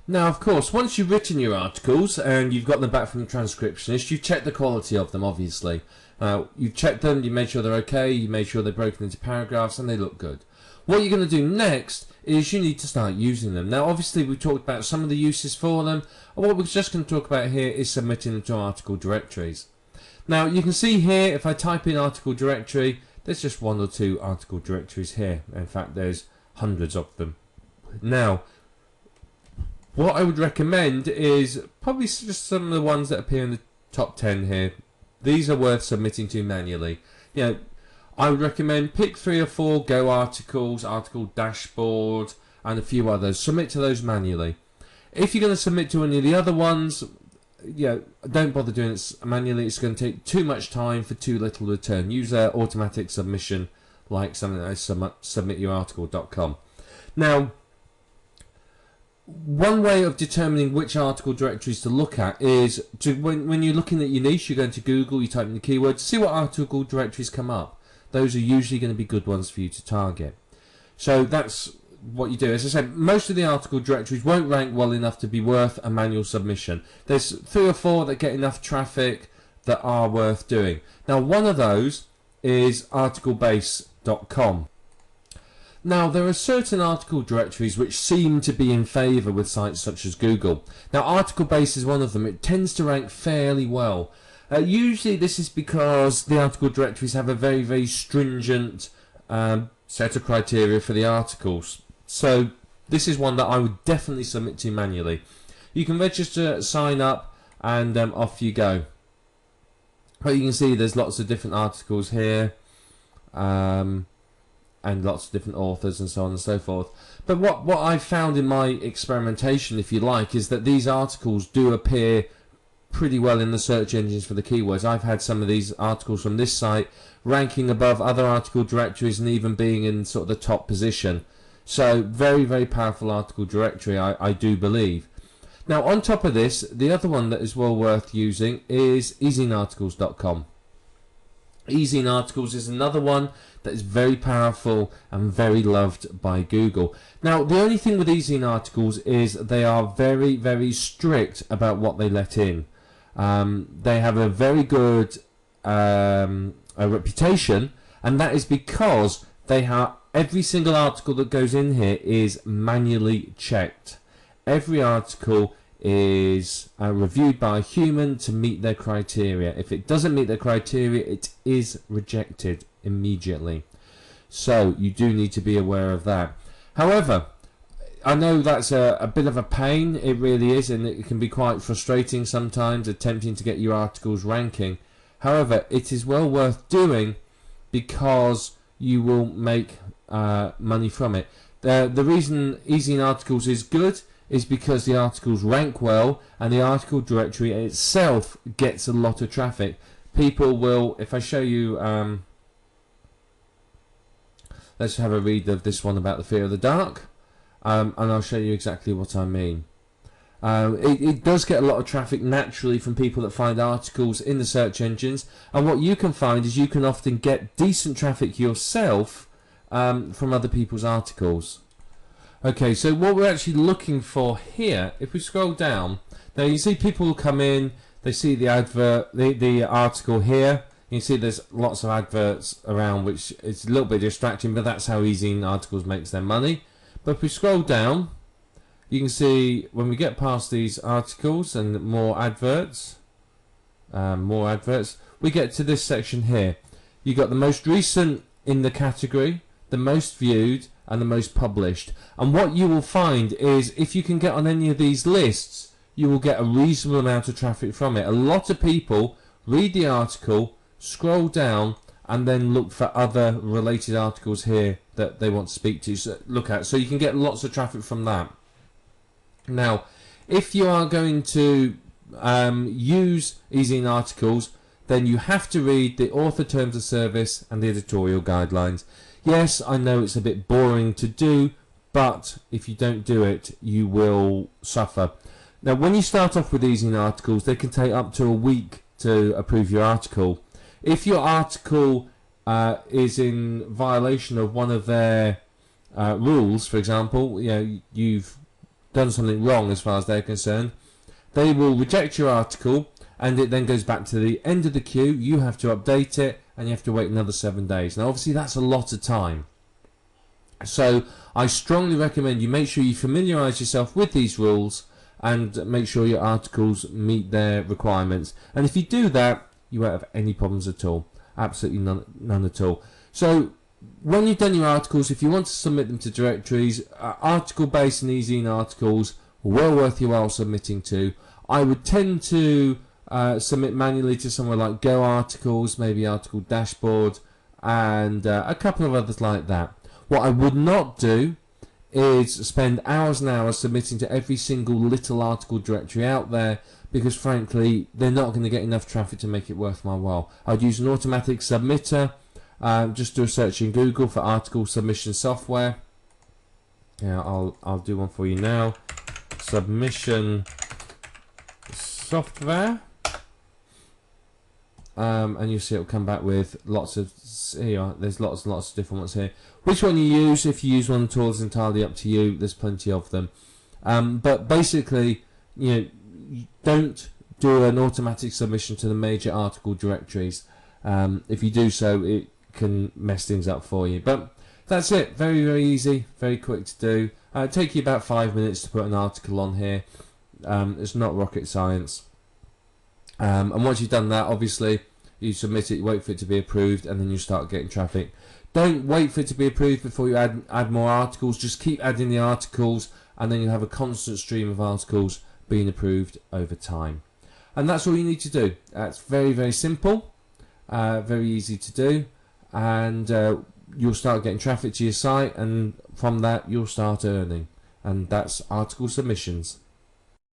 Now, of course, once you've written your articles and you've got them back from the transcriptionist, you check the quality of them, obviously. You've checked them, you made sure they're okay, you made sure they're broken into paragraphs and they look good. What you're going to do next is you need to start using them. Now, obviously, we talked about some of the uses for them, and what we're just going to talk about here is submitting them to article directories. Now, you can see here, if I type in article directory, there's just one or two article directories here. In fact, there's hundreds of them. Now, what I would recommend is probably just some of the ones that appear in the top 10 here. These are worth submitting to manually. You know, I would recommend pick 3 or 4 Go articles, article dashboard, and a few others. Submit to those manually. If you're going to submit to any of the other ones, don't bother doing it manually. It's going to take too much time for too little return. Use an automatic submission like something like submityourarticle.com. Now, one way of determining which article directories to look at is to when you're looking at your niche, you go into Google, you type in the keywords, see what article directories come up. Those are usually going to be good ones for you to target. So that's what you do. As I said, most of the article directories won't rank well enough to be worth a manual submission. There's 3 or 4 that get enough traffic that are worth doing. Now, one of those is articlebase.com. Now, there are certain article directories which seem to be in favour with sites such as Google. Now, Articlebase is one of them. It tends to rank fairly well. Usually this is because the article directories have a very, very stringent set of criteria for the articles. So this is one that I would definitely submit to manually. You can register, sign up, and off you go. But you can see there's lots of different articles here. And lots of different authors and so on and so forth. But what I've found in my experimentation, if you like, is that these articles do appear pretty well in the search engines for the keywords. I've had some of these articles from this site ranking above other article directories and even being in sort of the top position. So very, very powerful article directory, I do believe. Now, on top of this, the other one that is well worth using is EzineArticles.com. Ezine Articles is another one that is very powerful and very loved by Google. Now, the only thing with Ezine Articles is they are very, very strict about what they let in. They have a very good a reputation, and that is because they have every single article that goes in here is manually checked. Every article is reviewed by a human to meet their criteria. If it doesn't meet their criteria, it is rejected immediately. So you do need to be aware of that. However, I know that's a bit of a pain, it really is, and it can be quite frustrating sometimes attempting to get your articles ranking. However, it is well worth doing because you will make money from it. The reason Ezine Articles is good is because the articles rank well and the article directory itself gets a lot of traffic. People will, if I show you, let's have a read of this one about the fear of the dark, and I'll show you exactly what I mean. It does get a lot of traffic naturally from people that find articles in the search engines, and what you can find is you can often get decent traffic yourself from other people's articles. Okay, so what we're actually looking for here, if we scroll down, now you see people will come in, they see the advert, the article here. You see there's lots of adverts around, which is a little bit distracting, but that's how Ezine Articles makes their money. But if we scroll down, you can see when we get past these articles and more adverts, we get to this section here. You got the most recent in the category, the most viewed, and the most published. And what you will find is if you can get on any of these lists, you will get a reasonable amount of traffic from it. A lot of people read the article, scroll down, and then look for other related articles here that they want to speak to, look at. So you can get lots of traffic from that. Now, if you are going to use Ezine Articles, then you have to read the author terms of service and the editorial guidelines. Yes, I know it's a bit boring to do, but if you don't do it, you will suffer. Now, when you start off with Ezine Articles, they can take up to a week to approve your article. If your article is in violation of one of their rules, for example, you know, you've done something wrong as far as they're concerned. They will reject your article, and it then goes back to the end of the queue. You have to update it, and you have to wait another 7 days. Now, obviously, that's a lot of time. So I strongly recommend you make sure you familiarise yourself with these rules and make sure your articles meet their requirements. And if you do that, you won't have any problems at all. Absolutely none at all. So when you've done your articles, if you want to submit them to directories, article-based and Ezine articles, well worth your while submitting to. I would tend to submit manually to somewhere like Go Articles, maybe Article Dashboard, and a couple of others like that. What I would not do is spend hours and hours submitting to every single little article directory out there, because frankly they're not going to get enough traffic to make it worth my while. I'd use an automatic submitter. Just do a search in Google for article submission software. Yeah, I'll do one for you now. Submission software, and you see it'll come back with lots of, here, there's lots and lots of different ones here. Which one you use, if you use one at all, is entirely up to you. There's plenty of them, but basically, you don't do an automatic submission to the major article directories. If you do so, it can mess things up for you. But that's it. Very, very easy, very quick to do. Take you about 5 minutes to put an article on here. It's not rocket science. And once you've done that, obviously you submit it, you wait for it to be approved, and then you start getting traffic. Don't wait for it to be approved before you add more articles. Just keep adding the articles, and then you'll have a constant stream of articles being approved over time. And that's all you need to do. It's very, very simple, very easy to do, and you'll start getting traffic to your site, and from that you'll start earning. And that's article submissions.